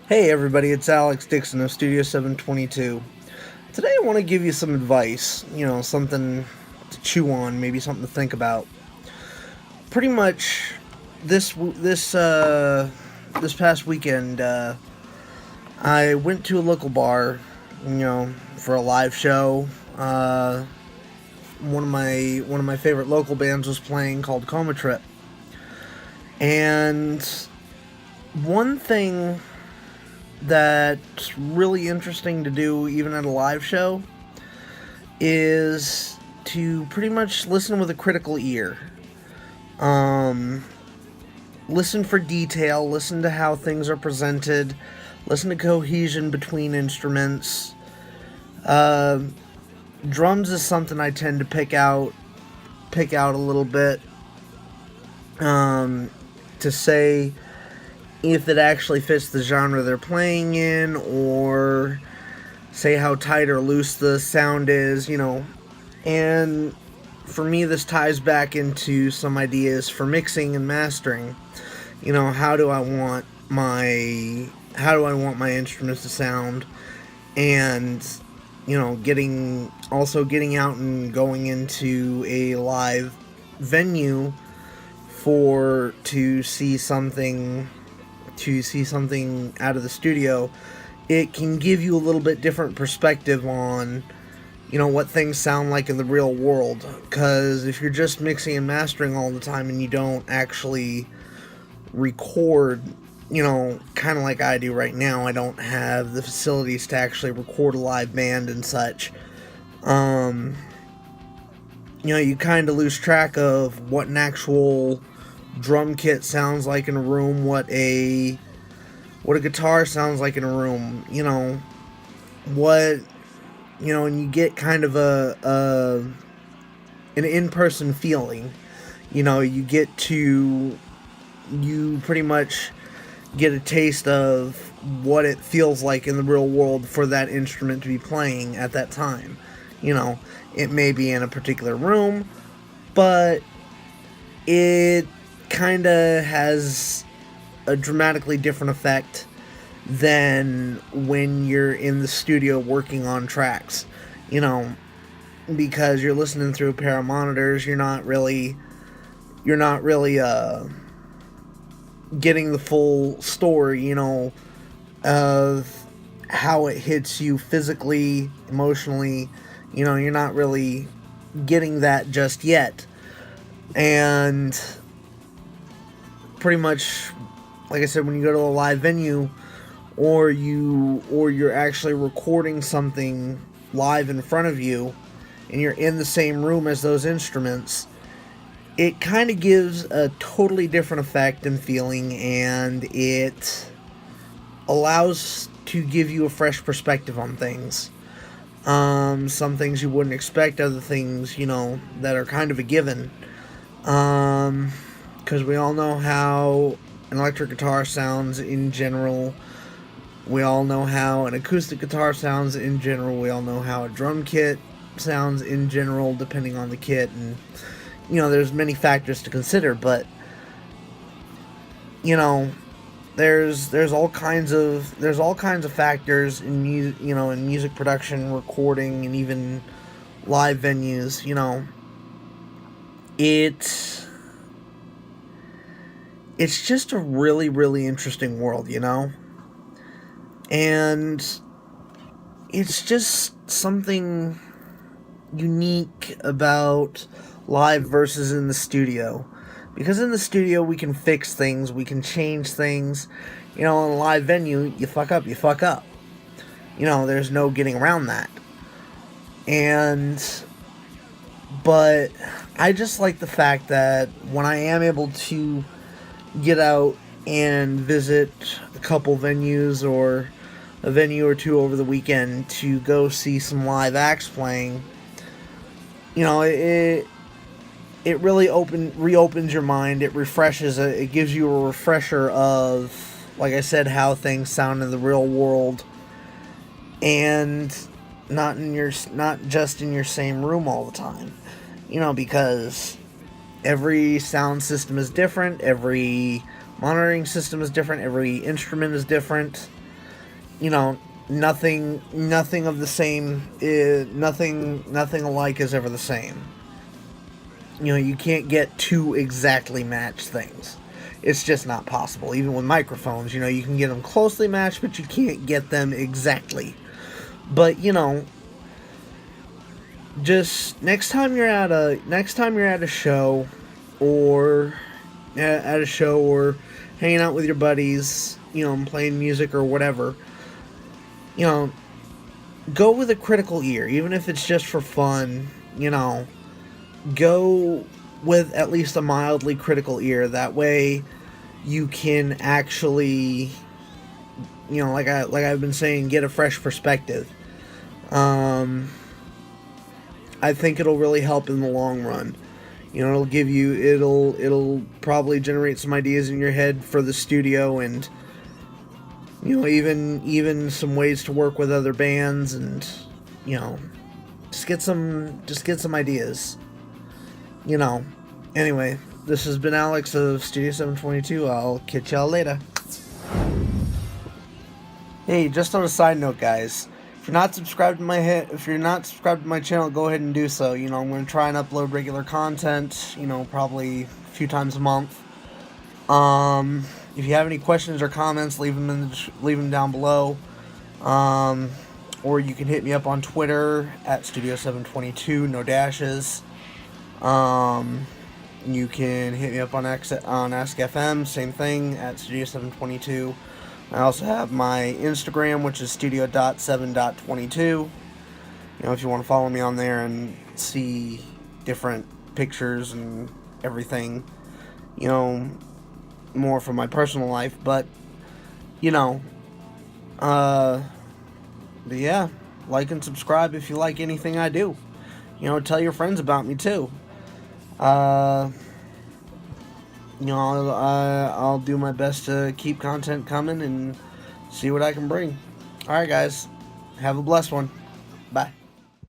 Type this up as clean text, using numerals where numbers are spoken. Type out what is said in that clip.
Hey everybody, it's Alex Dixon of Studio 722. Today I want to give you some advice, something to chew on, maybe something to think about. Pretty much this past weekend I went to a local bar, for a live show. One of my favorite local bands was playing called Coma Trip. And one thing that's really interesting to do, even at a live show, is to pretty much listen with a critical ear. Um, Listen for detail, listen to how things are presented, listen to cohesion between instruments. Uh, Drums is something I tend to pick out a little bit. Um, to say if it actually fits the genre they're playing in, or say how tight or loose the sound is. And for me, this ties back into some ideas for mixing and mastering. How do I want my instruments to sound, and getting out and going into a live venue for to see something out of the studio. It can give you a little bit different perspective on what things sound like in the real world, because if you're just mixing and mastering all the time and you don't actually record, kind of like I do right now. I don't have the facilities to actually record a live band and such. um you kind of lose track of what an actual drum kit sounds like in a room, what a guitar sounds like in a room, what and you get kind of a an in-person feeling. You pretty much get a taste of what it feels like in the real world for that instrument to be playing at that time. you know it may be in a particular room, but it kind of has a dramatically different effect than when you're in the studio working on tracks. You know, because you're listening through a pair of monitors, you're not really getting the full story, of how it hits you physically, emotionally. You're not really getting that just yet. And pretty much, like I said, when you go to a live venue, or you're actually recording something live in front of you, and you're in the same room as those instruments, it kind of gives a totally different effect and feeling, and it allows to give you a fresh perspective on things. Some things you wouldn't expect, other things, that are kind of a given. Because we all know how an electric guitar sounds in general. We all know how an acoustic guitar sounds in general. We all know how a drum kit sounds in general, depending on the kit. And, there's many factors to consider, but, you know, there's all kinds of factors in music production, recording, and even live venues. It's it's just a really, really interesting world, and it's just something unique about live versus in the studio. Because in the studio, we can fix things, we can change things. In a live venue, you fuck up, you fuck up. There's no getting around that. And, but I just like the fact that when I am able to get out and visit a couple venues, or a venue or two over the weekend, to go see some live acts playing, it really reopens your mind. It refreshes it. It gives you a refresher of, like I said, how things sound in the real world, and not just in your same room all the time. Because every sound system is different, every monitoring system is different, every instrument is different. you know, nothing of the same, nothing alike is ever the same. You know, you can't get two exactly matched things. It's just not possible. Even with microphones, you know, you can get them closely matched, but you can't get them exactly. But, you know, just next time you're at a show, or hanging out with your buddies, you know, and playing music or whatever, you know, go with a critical ear, even if it's just for fun. You know, go with at least a mildly critical ear. That way, you can actually, you know, like I've been saying, get a fresh perspective. I think it'll really help in the long run. You know, it'll probably generate some ideas in your head for the studio, and you know, even some ways to work with other bands, and you know, just get some ideas. You know. Anyway, this has been Alex of Studio 722. I'll catch y'all later. Hey, just on a side note, guys, if you're not subscribed to my channel, go ahead and do so. You know, I'm going to try and upload regular content, you know, probably a few times a month. If you have any questions or comments, leave them down below. Or you can hit me up on Twitter at Studio722, no dashes. You can hit me up on Ask FM, same thing, at Studio722. I also have my Instagram, which is studio.7.22. You know, if you want to follow me on there and see different pictures and everything, you know, more from my personal life. But, you know, but yeah, like and subscribe if you like anything I do. You know, tell your friends about me too. You know, I'll do my best to keep content coming and see what I can bring. Alright, guys. Have a blessed one. Bye.